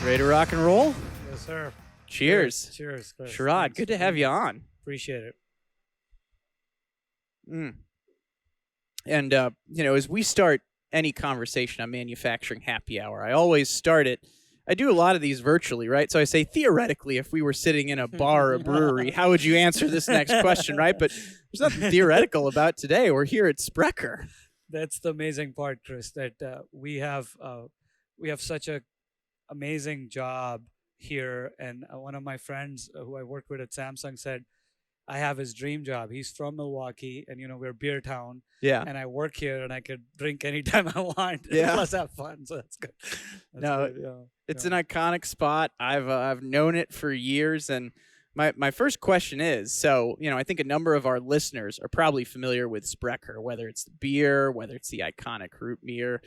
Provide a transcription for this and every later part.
Ready to rock and roll? Yes, sir. Cheers. Cheers, Chris. Sharad, Thanks good to for have being you here. on. Appreciate it. And, as we start any conversation on manufacturing happy hour, I always start it. I do a lot of these virtually, right? So I say, theoretically, if we were sitting in a bar or a brewery, how would you answer this next question, right? But there's nothing theoretical about today. We're here at Sprecher. That's the amazing part, Chris, that we have such a amazing job here. And one of my friends who I work with at Samsung said, I have his dream job. He's from Milwaukee, and we're beer town. Yeah. And I work here, and I could drink anytime I want. Yeah. Plus have fun. So that's good. It's an iconic spot. I've known it for years, and my first question is, so I think a number of our listeners are probably familiar with Sprecher, whether it's the beer, whether it's the iconic root beer.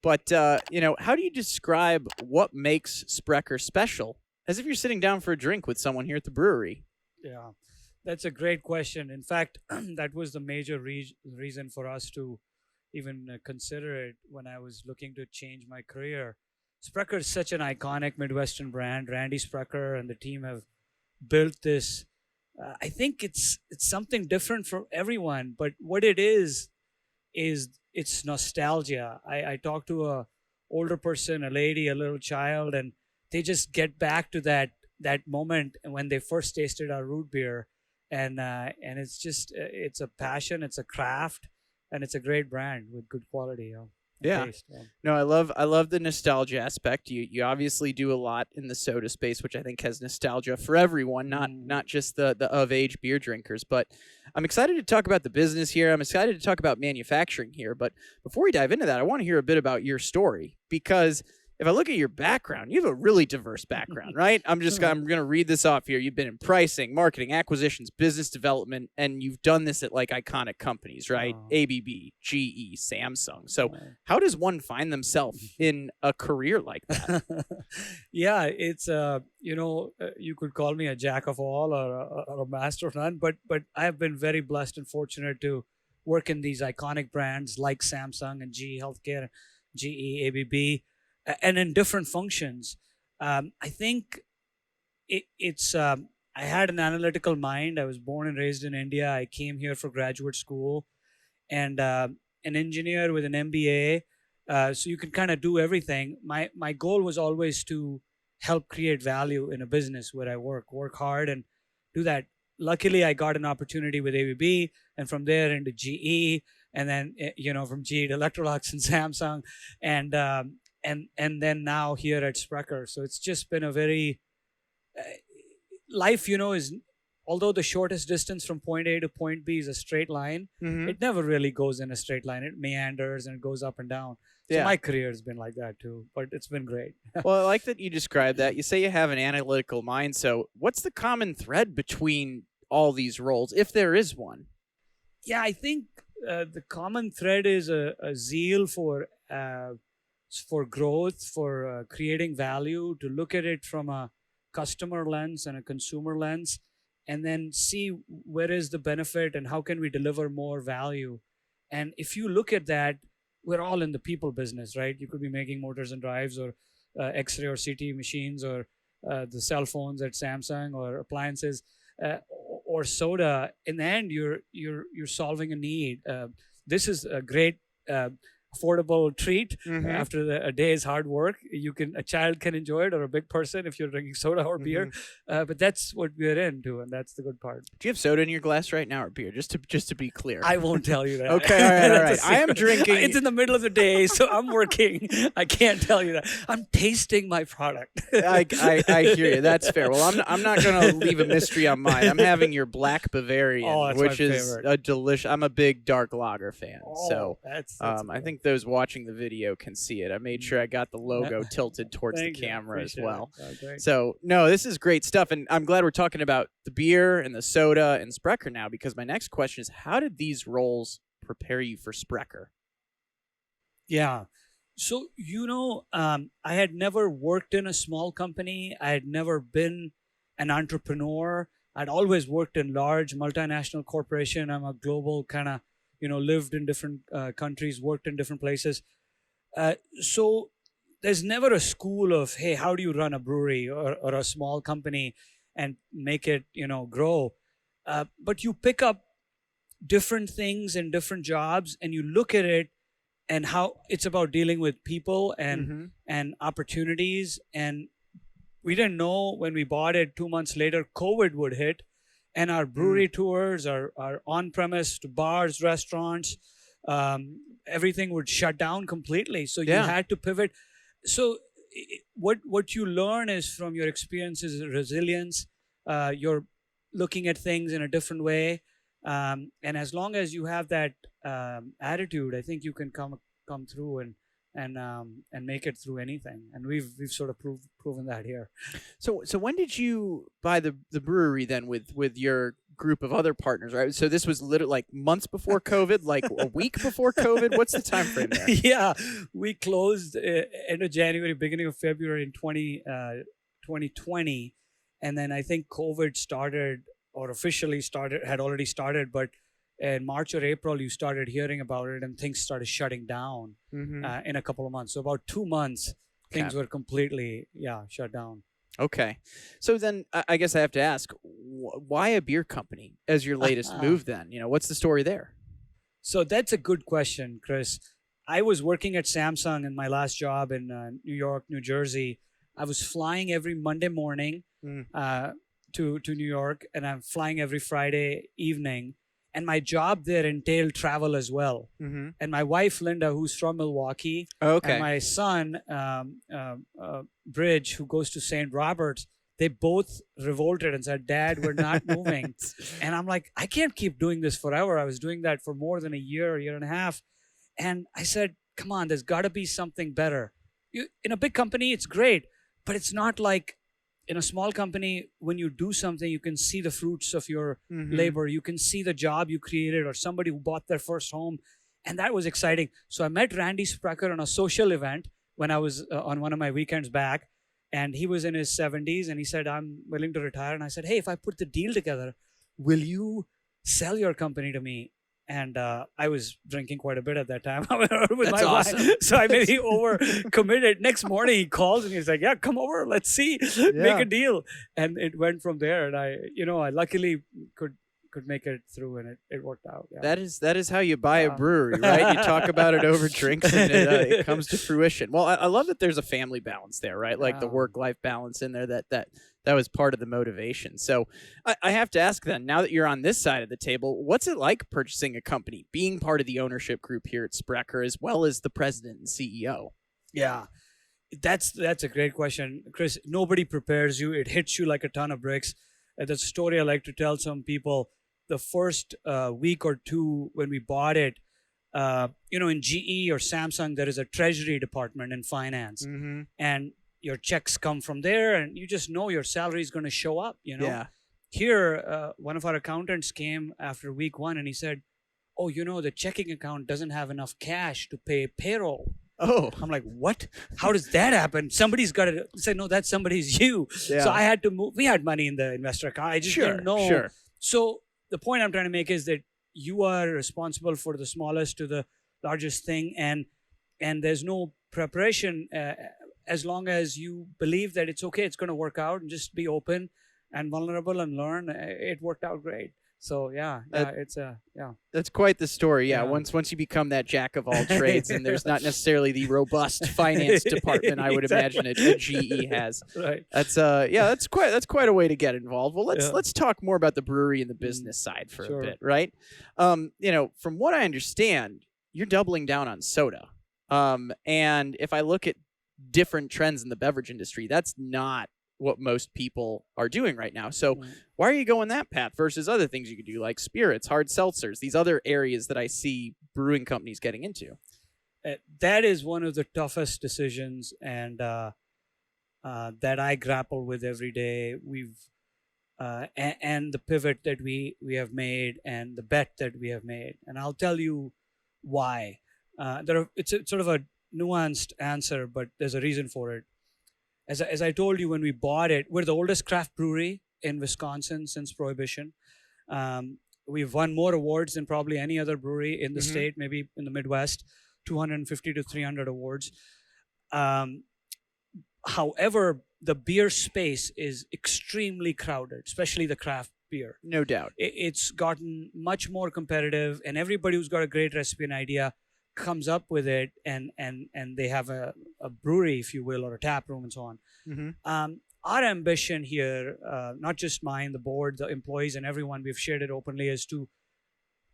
But how do you describe what makes Sprecher special? As if you're sitting down for a drink with someone here at the brewery. Yeah, that's a great question. In fact, that was the major reason for us to even consider it when I was looking to change my career. Sprecher is such an iconic Midwestern brand. Randy Sprecher and the team have built this. I think it's something different for everyone, but what it is it's nostalgia. I talked to a older person, a lady, a little child, and they just get back to that moment when they first tasted our root beer, and it's just it's a passion, it's a craft, and it's a great brand with good quality. Yeah. Taste. No, I love the nostalgia aspect. You obviously do a lot in the soda space, which I think has nostalgia for everyone, not just the of age beer drinkers. But I'm excited to talk about the business here. I'm excited to talk about manufacturing here. But before we dive into that, I want to hear a bit about your story, because if I look at your background, you have a really diverse background, right? I'm going to read this off here. You've been in pricing, marketing, acquisitions, business development, and you've done this at like iconic companies, right? ABB, GE, Samsung. So how does one find themselves in a career like that? Yeah, it's you could call me a jack of all or a master of none, but I have been very blessed and fortunate to work in these iconic brands like Samsung and GE Healthcare, GE, ABB. And in different functions. I think it's I had an analytical mind. I was born and raised in India. I came here for graduate school, and an engineer with an MBA. So you can kind of do everything. My goal was always to help create value in a business where I work hard and do that. Luckily, I got an opportunity with ABB, and from there into GE, and then from GE to Electrolux and Samsung, and then now here at Sprecher. So it's just been a very life, is, although the shortest distance from point A to point B is a straight line, it never really goes in a straight line. It meanders and it goes up and down. So my career has been like that too, but it's been great. Well, I like that you described that. You say you have an analytical mind. So what's the common thread between all these roles, if there is one? Yeah, I think the common thread is a zeal for growth, for creating value, to look at it from a customer lens and a consumer lens, and then see where is the benefit and how can we deliver more value. And if you look at that, we're all in the people business, right? You could be making motors and drives or X-ray or CT machines or the cell phones at Samsung or appliances or soda. In the end, you're solving a need. This is a great affordable treat after a day's hard work. A child can enjoy it, or a big person if you're drinking soda or beer. But that's what we're into, and that's the good part. Do you have soda in your glass right now, or beer? Just to be clear. I won't tell you that. Okay, all right. I am drinking. It's in the middle of the day, so I'm working. I can't tell you that. I'm tasting my product. I hear you. That's fair. Well, I'm not going to leave a mystery on mine. I'm having your Black Bavarian, which is a delicious. I'm a big dark lager fan, so that's I think those watching the video can see it. I made sure I got the logo tilted towards the camera as well. So, no, this is great stuff. And I'm glad we're talking about the beer and the soda and Sprecher now, because my next question is, how did these roles prepare you for Sprecher? Yeah. So, I had never worked in a small company. I had never been an entrepreneur. I'd always worked in large multinational corporation. I'm a global kind of, lived in different countries, worked in different places. So there's never a school of, hey, how do you run a brewery or a small company and make it, grow? But you pick up different things and different jobs and you look at it and how it's about dealing with people Mm-hmm. and opportunities. And we didn't know when we bought it 2 months later COVID would hit, and our Mm. brewery tours, our on-premise to bars, restaurants, everything would shut down completely, so you Yeah. had to pivot. So what you learn is from your experiences is resilience. You're looking at things in a different way, and as long as you have that attitude, I think you can come through and make it through anything. And we've sort of proven that here. So when did you buy the brewery then with your group of other partners, right? So this was literally like months before COVID, like a week before COVID. What's the time frame there? Yeah, we closed end of January, beginning of February in 2020, and then I think COVID started, or officially started, had already started, but in March or April you started hearing about it, and things started shutting down Mm-hmm. in a couple of months. So about 2 months, Okay. things were completely shut down. Okay. So then I guess I have to ask, why a beer company as your latest move then? What's the story there? So that's a good question, Chris. I was working at Samsung in my last job in New York, New Jersey. I was flying every Monday morning Mm. uh, to New York, and I'm flying every Friday evening. And my job there entailed travel as well. Mm-hmm. And my wife Linda, who's from Milwaukee, and Okay. my son Bridge, who goes to St. Roberts, they both revolted and said, "Dad, we're not moving." And I'm like, I can't keep doing this forever. I was doing that for more than a year and a half. And I said, come on, there's got to be something better. In a big company, it's great, but it's not like in a small company, when you do something, you can see the fruits of your Mm-hmm. labor. You can see the job you created, or somebody who bought their first home. And that was exciting. So I met Randy Sprecher on a social event when I was on one of my weekends back. And he was in his 70s and he said, I'm willing to retire. And I said, hey, if I put the deal together, will you sell your company to me? And I was drinking quite a bit at that time with That's my wife. awesome. So I maybe over committed. Next morning he calls and he's like, yeah, come over. Let's see, make Yeah. a deal. And it went from there. And I luckily could make it through, and it worked out. Yeah. That is how you buy a brewery, right? You talk about it over drinks, and it comes to fruition. Well, I love that there's a family balance there, right? Like the Um, work life balance in there. That was part of the motivation. So I have to ask then, now that you're on this side of the table, what's it like purchasing a company, being part of the ownership group here at Sprecher, as well as the president and CEO? yeah. That's a great question, Chris. Nobody prepares you. It hits you like a ton of bricks. The story I like to tell some people: the first week or two when we bought it, in GE or Samsung, there is a treasury department in finance, Mm-hmm. and your checks come from there, and you just know your salary is going to show up. Yeah. Here, one of our accountants came after week one, and he said, "Oh, the checking account doesn't have enough cash to pay payroll." Oh. I'm like, what? How does that happen? Somebody's got to say, no, that somebody's you. Yeah. So I had to move. We had money in the investor account. I just Sure. didn't know. Sure. So the point I'm trying to make is that you are responsible for the smallest to the largest thing, and there's no preparation as long as you believe that it's okay, it's going to work out, and just be open and vulnerable and learn. It worked out great. So it's yeah. That's quite the story. Yeah, Yeah. once you become that jack of all trades, and there's not necessarily the robust finance department I would imagine a GE has. Right. That's quite a way to get involved. Well, let's Yeah. let's talk more about the brewery and the business side for Sure. a bit, right? From what I understand, you're doubling down on soda. And if I look at different trends in the beverage industry, that's not what most people are doing right now. So Mm. why are you going that path versus other things you could do like spirits, hard seltzers, these other areas that I see brewing companies getting into? That is one of the toughest decisions, and that I grapple with every day. And the pivot that we have made, and the bet that we have made, and I'll tell you why. It's sort of a nuanced answer, but there's a reason for it. As I told you when we bought it, we're the oldest craft brewery in Wisconsin since Prohibition. We've won more awards than probably any other brewery in the Mm-hmm. state, maybe in the Midwest, 250 to 300 awards. Um, However, the beer space is extremely crowded, especially the craft beer. No doubt. It's gotten much more competitive, and everybody who's got a great recipe and idea comes up with it, and they have a brewery, if you will, or a tap room and so on. Mm-hmm. Our ambition here, not just mine, the board, the employees, and everyone, we've shared it openly, is to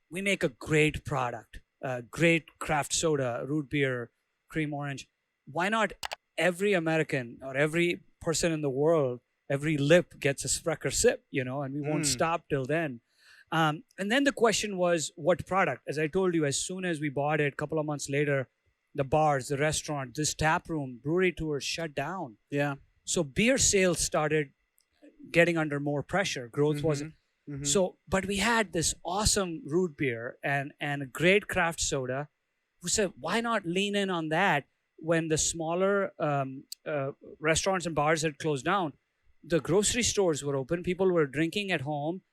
we make a great product, great craft soda, root beer, cream orange. Why not every American or every person in the world, every lip gets a Sprecher sip, and we won't stop till then. And then the question was, what product? As I told you, as soon as we bought it, a couple of months later, the bars, the restaurant, this tap room, brewery tours shut down. Yeah. So beer sales started getting under more pressure. Growth wasn't. Mm-hmm. So, but we had this awesome root beer and a great craft soda. We said, why not lean in on that when the smaller restaurants and bars had closed down? The grocery stores were open. People were drinking at home,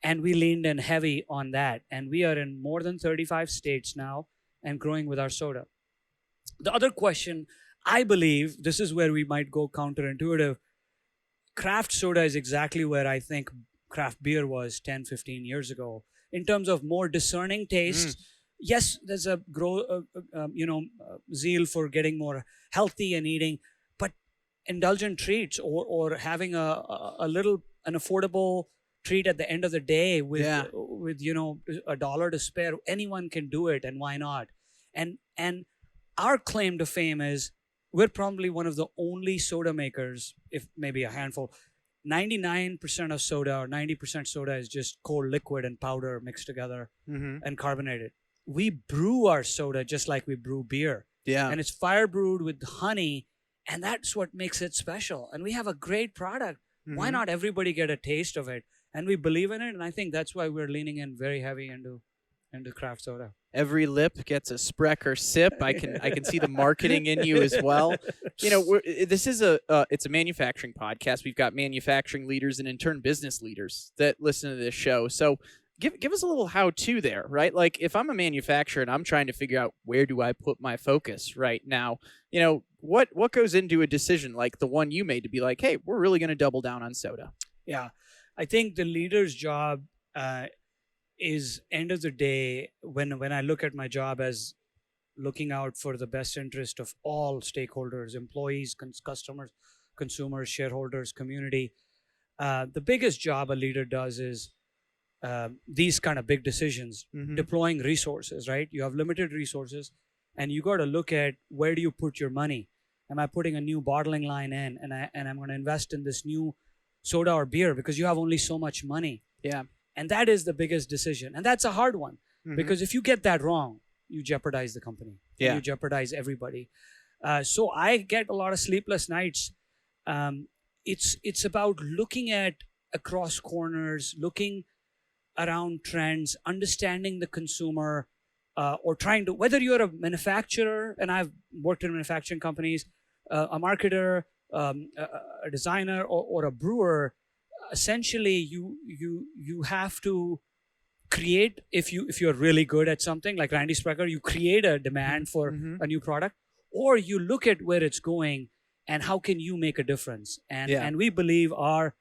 and we leaned in heavy on that. And we are in more than 35 states now and growing with our soda. The other question, I believe, this is where we might go counterintuitive. Craft soda is exactly where I think craft beer was 10, 15 years ago in terms of more discerning tastes. Yes, there's a zeal for getting more healthy and eating, but indulgent treats or having an affordable treat at the end of the day with $1 to spare. Anyone can do it, and why not? And our claim to fame is we're probably one of the only soda makers, if maybe a handful. 99% of soda or 90% soda is just cold liquid and powder mixed together and carbonated. We brew our soda just like we brew beer. Yeah. And it's fire brewed with honey, and that's what makes it special. And we have a great product. Why not everybody get a taste of it? And we believe in it, and I think that's why we're leaning in very heavy into craft soda. Every lip gets a Sprecher sip. I can see the marketing in you as well. This is it's a manufacturing podcast. We've got manufacturing leaders and in turn business leaders that listen to this show. So give us a little how-to there, right? Like if I'm a manufacturer and I'm trying to figure out where do I put my focus right now, what goes into a decision like the one you made to be like, hey, we're really going to double down on soda? Yeah, I think the leader's job is end of the day when I look at my job as looking out for the best interest of all stakeholders, employees, customers, consumers, shareholders, community. The biggest job a leader does is these kind of big decisions, deploying resources, right? You have limited resources and you got to look at where do you put your money? Am I putting a new bottling line in and I'm going to invest in this new soda or beer because you have only so much money? Yeah. And that is the biggest decision. And that's a hard one because if you get that wrong, you jeopardize the company. Yeah. You jeopardize everybody. So I get a lot of sleepless nights. It's about looking at across corners, looking around trends, understanding the consumer, or trying to, whether you're a manufacturer, and I've worked in manufacturing companies, a marketer, a designer, or a brewer. Essentially, you have to create, if you're really good at something like Randy Sprecher, you create a demand for a new product, or you look at where it's going and how can you make a difference. And we believe our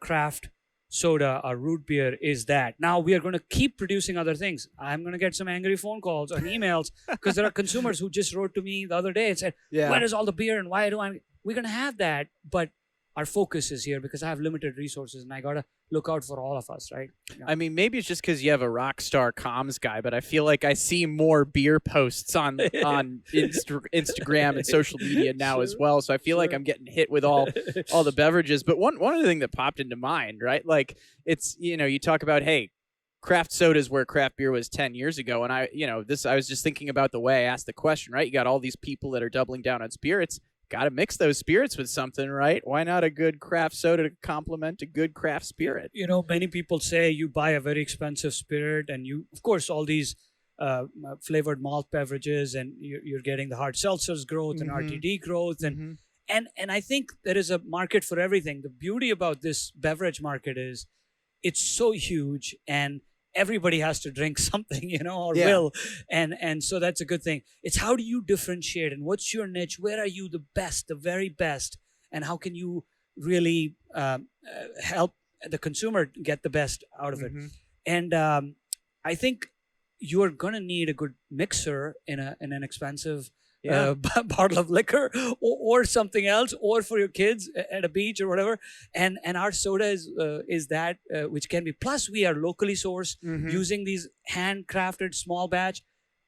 craft soda, our root beer is that. Now we are going to keep producing other things. I'm going to get some angry phone calls and emails because there are consumers who just wrote to me the other day and said, where is all the beer and why do I? We're going to have that, but our focus is here because I have limited resources and I got to look out for all of us, right? Yeah. I mean, maybe it's just because you have a rock star comms guy, but I feel like I see more beer posts on Instagram and social media now as well. So I feel like I'm getting hit with all the beverages. But one other thing that popped into mind, right? Like it's, you talk about, hey, craft soda is where craft beer was 10 years ago. And I was just thinking about the way I asked the question, right? You got all these people that are doubling down on spirits. Got to mix those spirits with something, right? Why not a good craft soda to complement a good craft spirit? Many people say you buy a very expensive spirit and you, of course, all these flavored malt beverages, and you're getting the hard seltzers growth and RTD growth, and I think there is a market for everything. The beauty about this beverage market is it's so huge, and everybody has to drink something, or will, and so that's a good thing. It's how do you differentiate, and what's your niche? Where are you the best, the very best, and how can you really help the consumer get the best out of it? And I think you're gonna need a good mixer in an expensive bottle of liquor or something else, or for your kids at a beach or whatever. And our soda is that which can be. Plus, we are locally sourced using these handcrafted small batch.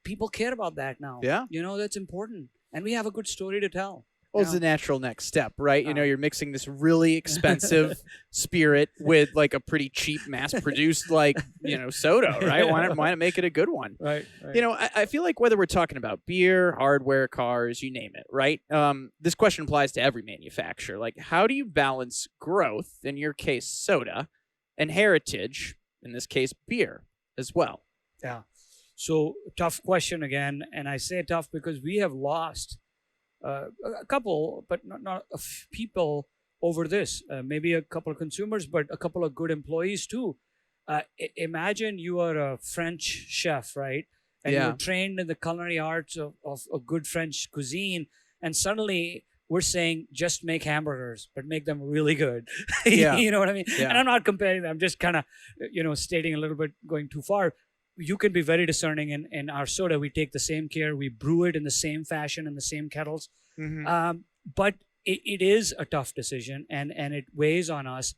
People care about that now. Yeah, that's important, and we have a good story to tell. Well, it's the natural next step, right? You're mixing this really expensive spirit with like a pretty cheap, mass-produced soda, right? Why not make it a good one? Right. I feel like whether we're talking about beer, hardware, cars, you name it, right? This question applies to every manufacturer. Like, how do you balance growth, in your case, soda, and heritage, in this case, beer, as well? Yeah. So tough question again, and I say tough because we have lost a couple, but not people over this. Maybe a couple of consumers, but a couple of good employees too. Imagine you are a French chef, right? And you're trained in the culinary arts of a good French cuisine, and suddenly we're saying just make hamburgers, but make them really good. You know what I mean? Yeah. And I'm not comparing them. I'm just kind of, stating a little bit, going too far. You can be very discerning in our soda. We take the same care. We brew it in the same fashion in the same kettles. But it is a tough decision, and it weighs on us.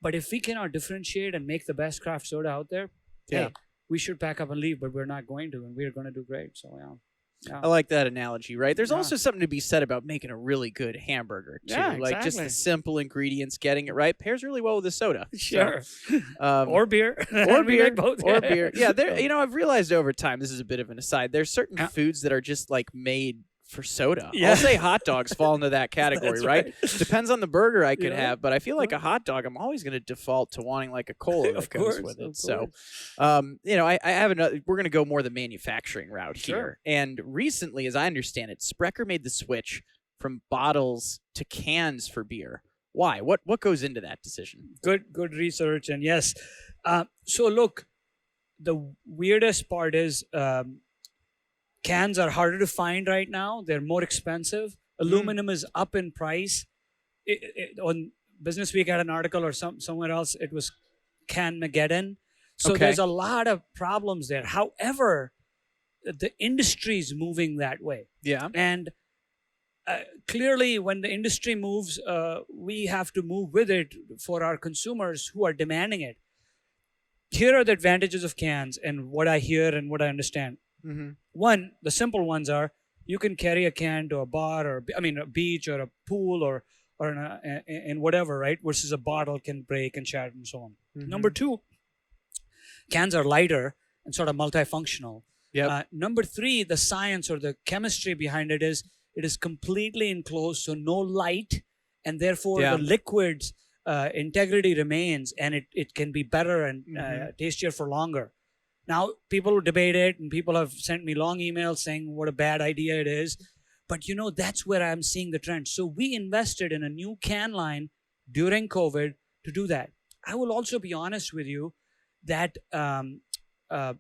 But if we cannot differentiate and make the best craft soda out there, hey, we should pack up and leave, but we're not going to, and we're going to do great. So, yeah. I like that analogy, right? There's also something to be said about making a really good hamburger, too. Yeah, Like, just the simple ingredients, getting it right, pairs really well with the soda. Sure. So, or beer. Or beer. Both. Or beer. Yeah, I've realized over time, this is a bit of an aside, there's certain foods that are just, like, made for soda. I'll say hot dogs fall into that category, right? Depends on the burger I could have, but I feel like a hot dog, I'm always going to default to wanting like a cola that goes with it. So, I have another, we're going to go more the manufacturing route here. And recently, as I understand it, Sprecher made the switch from bottles to cans for beer. Why? What goes into that decision? Good research. And yes. So look, the weirdest part is, cans are harder to find right now. They're more expensive. Aluminum is up in price. On Business Week, I had an article, or somewhere else, it was Can-mageddon. So there's a lot of problems there. However, the industry is moving that way. Yeah. And clearly, when the industry moves, we have to move with it for our consumers who are demanding it. Here are the advantages of cans and what I hear and what I understand. One, the simple ones are you can carry a can to a bar, or a beach or a pool or in whatever, right? Versus a bottle can break and shatter and so on. Number two, cans are lighter and sort of multifunctional. Number three, the science or the chemistry behind it is completely enclosed, so no light, and therefore the liquid's integrity remains, and it can be better and tastier for longer. Now, people debate it, and people have sent me long emails saying what a bad idea it is. But, that's where I'm seeing the trend. So we invested in a new can line during COVID to do that. I will also be honest with you that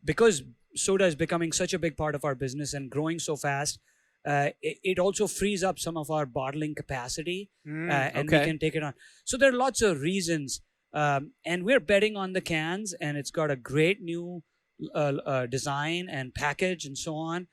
because soda is becoming such a big part of our business and growing so fast, it also frees up some of our bottling capacity, and we can take it on. So there are lots of reasons. And we're betting on the cans, and it's got a great new design and package and so on,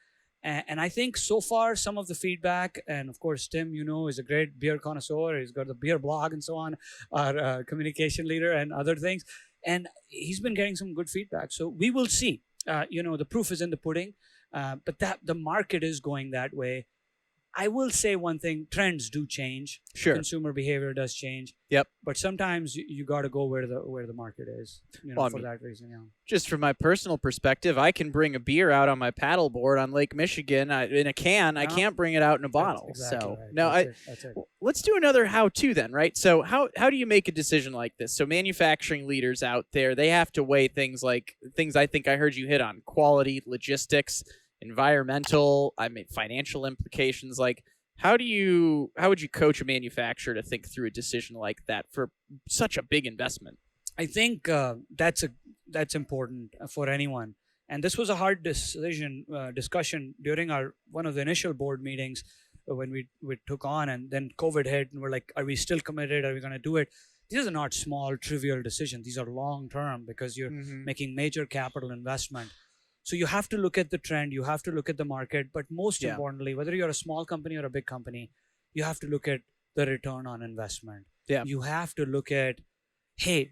and I think so far some of the feedback, and of course Tim is a great beer connoisseur, he's got the beer blog and so on, our communication leader and other things, and he's been getting some good feedback. So we will see. The proof is in the pudding, but that the market is going that way. I will say one thing: trends do change. Sure, consumer behavior does change. Yep. But sometimes you got to go where the market is. For that reason. Yeah. Just from my personal perspective, I can bring a beer out on my paddleboard on Lake Michigan in a can. I can't bring it out in a bottle. That's exactly so right. no, That's it. let's do another how-to then, right? So how do you make a decision like this? So manufacturing leaders out there, they have to weigh things I think I heard you hit on: quality, logistics, environmental, financial implications. Like, how would you coach a manufacturer to think through a decision like that for such a big investment? I think that's important for anyone. And this was a hard discussion during our one of the initial board meetings when we took on, and then COVID hit, and we're like, are we still committed? Are we going to do it? These are not small, trivial decisions. These are long term because you're making major capital investment. So you have to look at the trend, you have to look at the market, but most importantly, whether you're a small company or a big company, you have to look at the return on investment. Yeah. You have to look at, hey,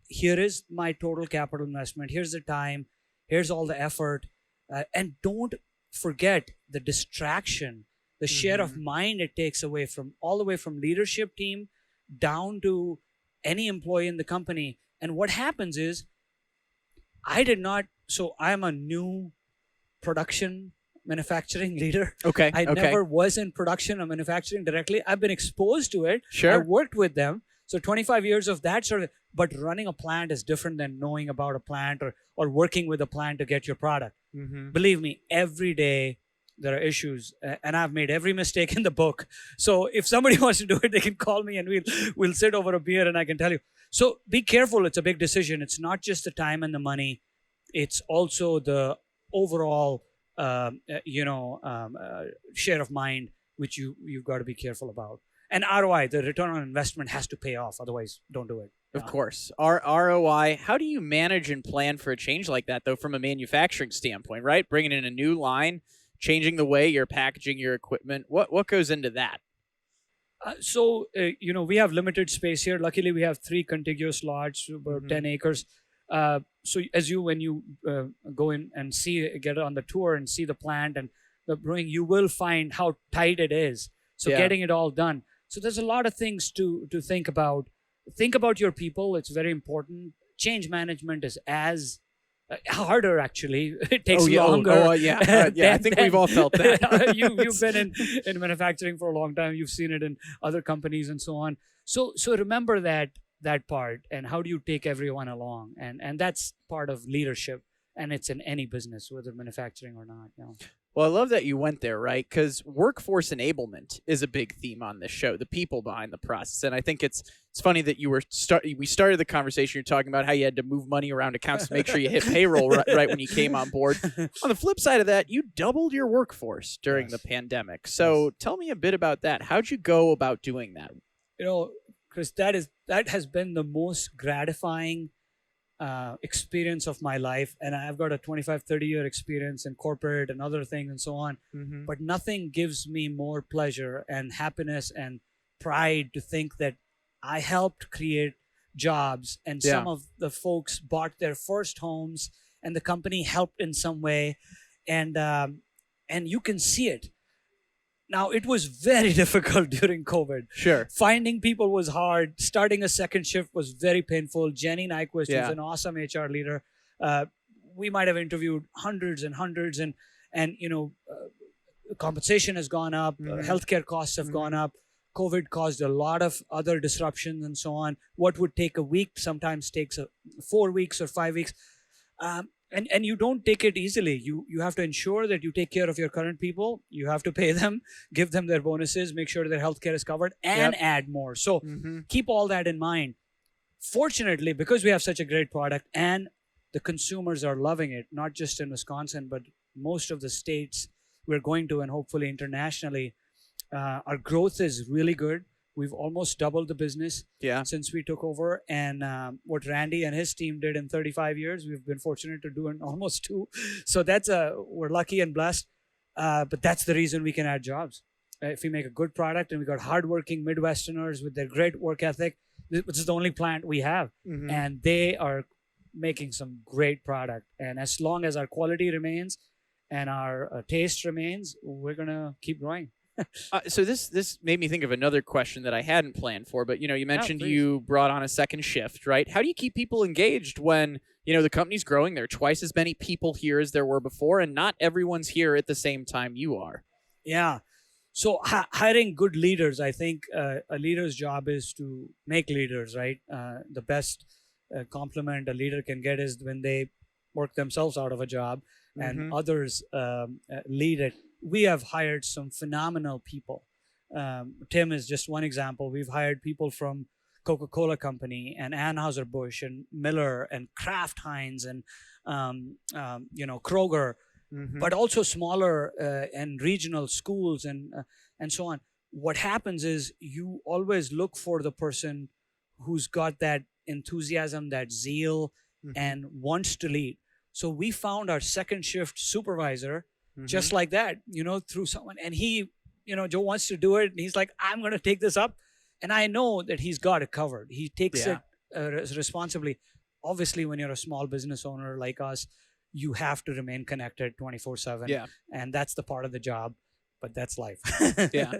here is my total capital investment, here's the time, here's all the effort, and don't forget the distraction, the share of mind it takes away from all the way from leadership team down to any employee in the company. And what happens is, I am a new production manufacturing leader. Okay. I never was in production or manufacturing directly. I've been exposed to it. Sure. I worked with them. So 25 years of that sort of, but running a plant is different than knowing about a plant or working with a plant to get your product. Believe me, every day there are issues, and I've made every mistake in the book. So if somebody wants to do it, they can call me and we'll sit over a beer and I can tell you. So be careful. It's a big decision. It's not just the time and the money. It's also the overall, share of mind, which you've got to be careful about. And ROI, the return on investment, has to pay off. Otherwise, don't do it. Of course. ROI, how do you manage and plan for a change like that, though, from a manufacturing standpoint, right? Bringing in a new line, changing the way you're packaging your equipment. What goes into that? We have limited space here. Luckily, we have 3 contiguous lots, about 10 acres. So when you go in and get on the tour and see the plant and the brewing, you will find how tight it is. So getting it all done. So there's a lot of things to think about. Think about your people. It's very important. Change management is as harder, actually. It takes longer. I think we've all felt that. You've been in manufacturing for a long time. You've seen it in other companies and so on. So remember that part, and how do you take everyone along? And that's part of leadership, and it's in any business, whether manufacturing or not. Well, I love that you went there, right? Because workforce enablement is a big theme on this show, the people behind the process. And I think it's funny that we started the conversation, you're talking about how you had to move money around accounts to make sure you hit payroll right when you came on board. On the flip side of that, you doubled your workforce during the pandemic. So tell me a bit about that. How'd you go about doing that? Chris, that has been the most gratifying experience of my life, and I've got a 25-30 year experience in corporate and other things and so on, but nothing gives me more pleasure and happiness and pride to think that I helped create jobs, and some of the folks bought their first homes and the company helped in some way, and you can see it. Now, it was very difficult during COVID. Sure. Finding people was hard. Starting a second shift was very painful. Jenny Nyquist, who's an awesome HR leader, we might have interviewed hundreds and hundreds, and compensation has gone up. Healthcare costs have gone up. COVID caused a lot of other disruptions and so on. What would take a week sometimes takes 4 weeks or 5 weeks. And you don't take it easily. You have to ensure that you take care of your current people. You have to pay them, give them their bonuses, make sure their healthcare is covered, and add more. So keep all that in mind. Fortunately, because we have such a great product and the consumers are loving it, not just in Wisconsin, but most of the states we're going to, and hopefully internationally, our growth is really good. We've almost doubled the business since we took over. And what Randy and his team did in 35 years, we've been fortunate to do in almost 2. So we're lucky and blessed. But that's the reason we can add jobs. If we make a good product, and we got hardworking Midwesterners with their great work ethic, which is the only plant we have. And they are making some great product. And as long as our quality remains and our taste remains, we're going to keep growing. So this made me think of another question that I hadn't planned for, but you mentioned you brought on a second shift, right? How do you keep people engaged when the company's growing? There are twice as many people here as there were before, and not everyone's here at the same time you are. Yeah. So hiring good leaders, I think a leader's job is to make leaders, right? The best compliment a leader can get is when they work themselves out of a job and Mm-hmm. others lead it. We have hired some phenomenal people. Tim is just one example. We've hired people from Coca-Cola Company and Anheuser-Busch and Miller and Kraft Heinz and Kroger, Mm-hmm. but also smaller and regional schools and so on. What happens is you always look for the person who's got that enthusiasm, that zeal, Mm-hmm. and wants to lead. So we found our second shift supervisor Mm-hmm. just like that, through someone, and he, Joe wants to do it, and he's like, I'm going to take this up, and I know that he's got it covered. He takes Yeah. it responsibly. Obviously, when you're a small business owner like us, you have to remain connected 24/7, Yeah. and that's the part of the job, but that's life. Yeah.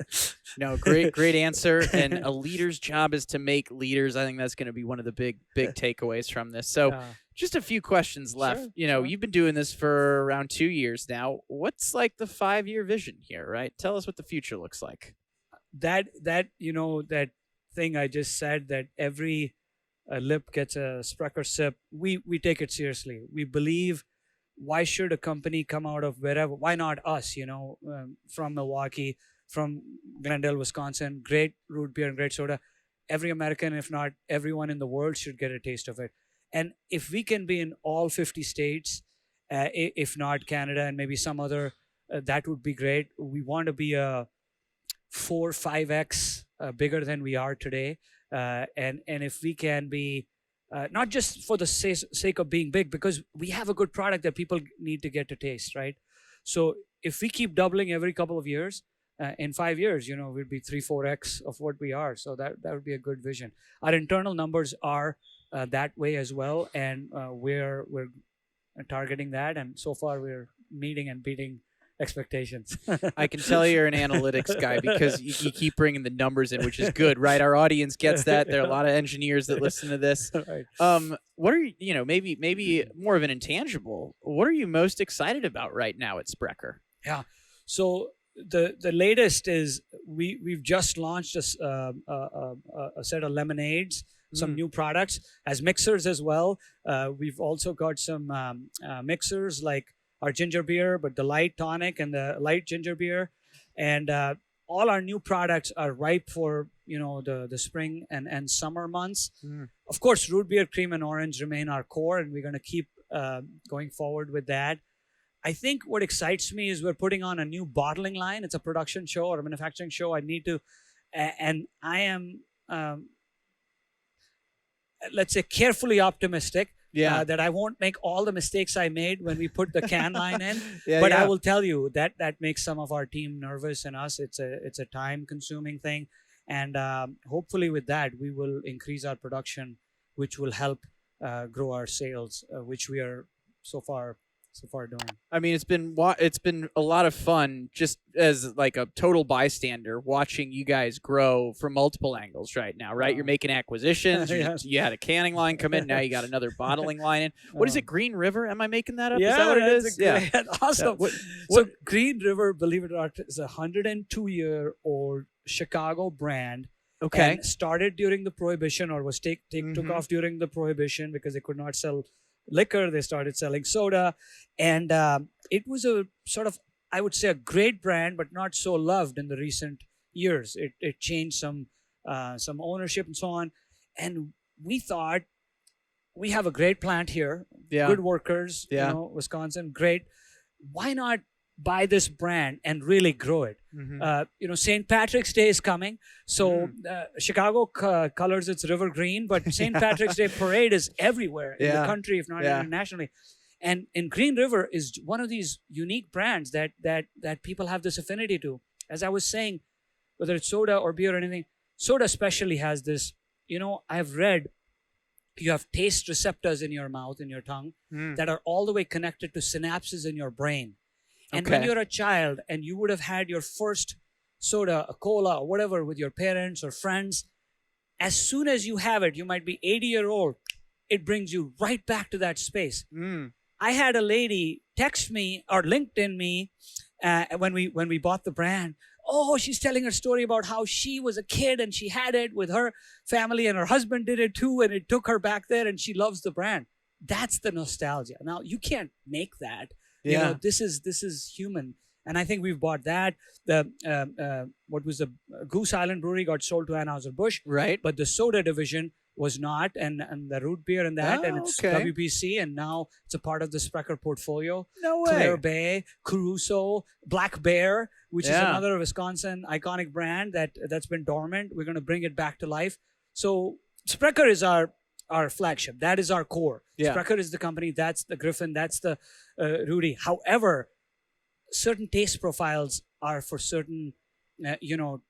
No, great answer. And a leader's job is to make leaders. I think that's going to be one of the big takeaways from this. So, Uh, just a few questions left. Sure, You know, sure. you've been doing this for around 2 years now. What's like the 5-year vision here, right? Tell us what the future looks like. that thing I just said, that every lip gets a Sprecher sip. We take it seriously. We believe, why should a company come out of wherever? Why not us? From Milwaukee, from Glendale, Wisconsin, great root beer and great soda. Every American, if not everyone in the world, should get a taste of it. And if we can be in all 50 states, if not Canada and maybe some other, that would be great. We want to be a 4-5x bigger than we are today, and if we can be, not just for the sake of being big, because we have a good product that people need to get to taste, right? So if we keep doubling every couple of years, in 5 years, we'd be 3-4x of what we are. So that would be a good vision. Our internal numbers are that way as well, and we're targeting that, and so far we're meeting and beating expectations. I can tell you're an analytics guy because you keep bringing the numbers in, which is good, right? Our audience gets that. There are a lot of engineers that listen to this. Right. What are you, maybe more of an intangible? What are you most excited about right now at Sprecher? Yeah. So the latest is we've just launched a set of lemonades, some new products as mixers as well. We've also got some mixers like our ginger beer, but the light tonic and the light ginger beer, and all our new products are ripe for the spring and summer months. Of course, root beer, cream, and orange remain our core, and we're going to keep going forward with that. I think what excites me is we're putting on a new bottling line. It's a production show or a manufacturing show. I need to, and I am, let's say, carefully optimistic. Yeah. That I won't make all the mistakes I made when we put the can line in. Yeah, But yeah. I will tell you that makes some of our team nervous and us. It's a time consuming thing, and hopefully with that we will increase our production, which will help grow our sales, which we are so far doing. I mean, it's been a lot of fun just as like a total bystander watching you guys grow from multiple angles right now, right? You're making acquisitions. Yes. You had a canning line come in. Now you got another bottling line in. What is it? Green River? Am I making that up? Yeah, is that what it that's is? a great, awesome. Yeah. So Green River, believe it or not, is a 102-year-old Chicago brand. Okay. And started during the Prohibition, or was took Mhm. off during the Prohibition because they could not sell liquor. They started selling soda, and it was a sort of, I would say, a great brand, but not so loved in the recent years. It changed some ownership and so on, and we thought, we have a great plant here, Yeah. good workers, Yeah. Wisconsin, great. Why not buy this brand and really grow it? Mhm. St. Patrick's Day is coming, so Chicago colors its river green, but St. Patrick's Day parade is everywhere in the country, if not internationally. And Green River is one of these unique brands that people have this affinity to. As I was saying, whether it's soda or beer or anything, soda especially has this. I've read you have taste receptors in your mouth, in your tongue, that are all the way connected to synapses in your brain. And when Okay. you're a child and you would have had your first soda, a cola, or whatever with your parents or friends, as soon as you have it, you might be 80-year-old, it brings you right back to that space. I had a lady text me or LinkedIn me when we bought the brand. oh, she's telling her story about how she was a kid and she had it with her family and her husband did it too, and it took her back there and she loves the brand. That's the nostalgia. Now you can't make that. You know, this is human. And I think we've bought that. The what was the Goose Island Brewery got sold to Anheuser-Busch, Right. but the soda division was not, and the root beer and that, and it's okay. WPC, and now it's a part of the Sprecher portfolio. No way. Clear Bay, Caruso, Black Bear, which is Yeah. another Wisconsin iconic brand that's been dormant. We're going to bring it back to life. So Sprecher is our flagship. That is our core. Yeah. Sprecher is the company. That's the Griffin. That's the Rudy. However, certain taste profiles are for certain,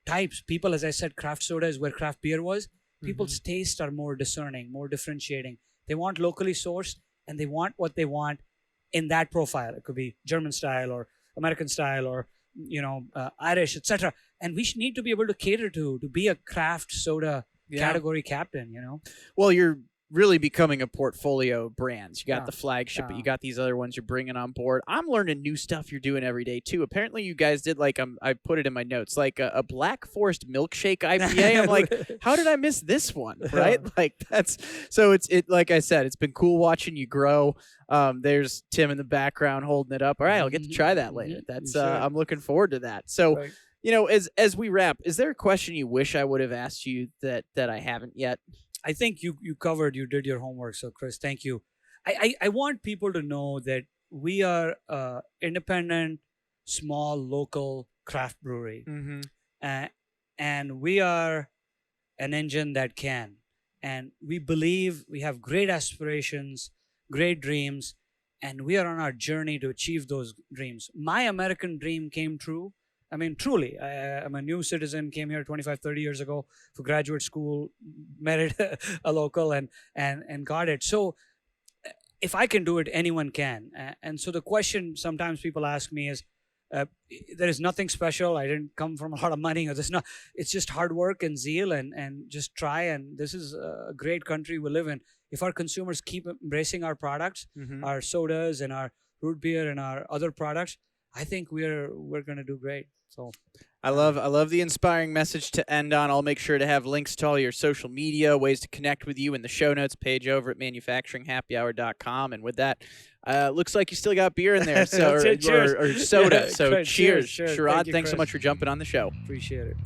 types. People, as I said, craft soda is where craft beer was. People's tastes are more discerning, more differentiating. They want locally sourced, and they want what they want in that profile. It could be German style or American style or Irish, etc. And we need to be able to cater to be a craft soda category captain. Well, you're really becoming a portfolio of brands. You got Yeah. the flagship, but Yeah. you got these other ones you're bringing on board. I'm learning new stuff you're doing every day too. Apparently, you guys did I put it in my notes, like a Black Forest milkshake IPA. I'm like, how did I miss this one? Right? Like that's so. It's like I said, it's been cool watching you grow. There's Tim in the background holding it up. All right, I'll get to try that later. That's Sure. I'm looking forward to that. So. Right. As we wrap, is there a question you wish I would have asked you that I haven't yet? I think you did your homework. So Chris, thank you. I want people to know that we are independent, small, local craft brewery. And we are an engine that can. And we believe we have great aspirations, great dreams, and we are on our journey to achieve those dreams. My American dream came true. I mean, truly, I'm a new citizen, came here 25, 30 years ago for graduate school, married a local and got it. So if I can do it, anyone can. And so the question sometimes people ask me is, there is nothing special. I didn't come from a lot of money, or it's just hard work and zeal and just try. And this is a great country we live in. If our consumers keep embracing our products, our sodas and our root beer and our other products, I think we're going to do great. So I love the inspiring message to end on. I'll make sure to have links to all your social media, ways to connect with you in the show notes page over at manufacturinghappyhour.com. And with that, looks like you still got beer in there, so or soda. Yeah, so great. cheers. Cheers. Sharad, Thank you, thanks so Chris. much for jumping on the show. Appreciate it.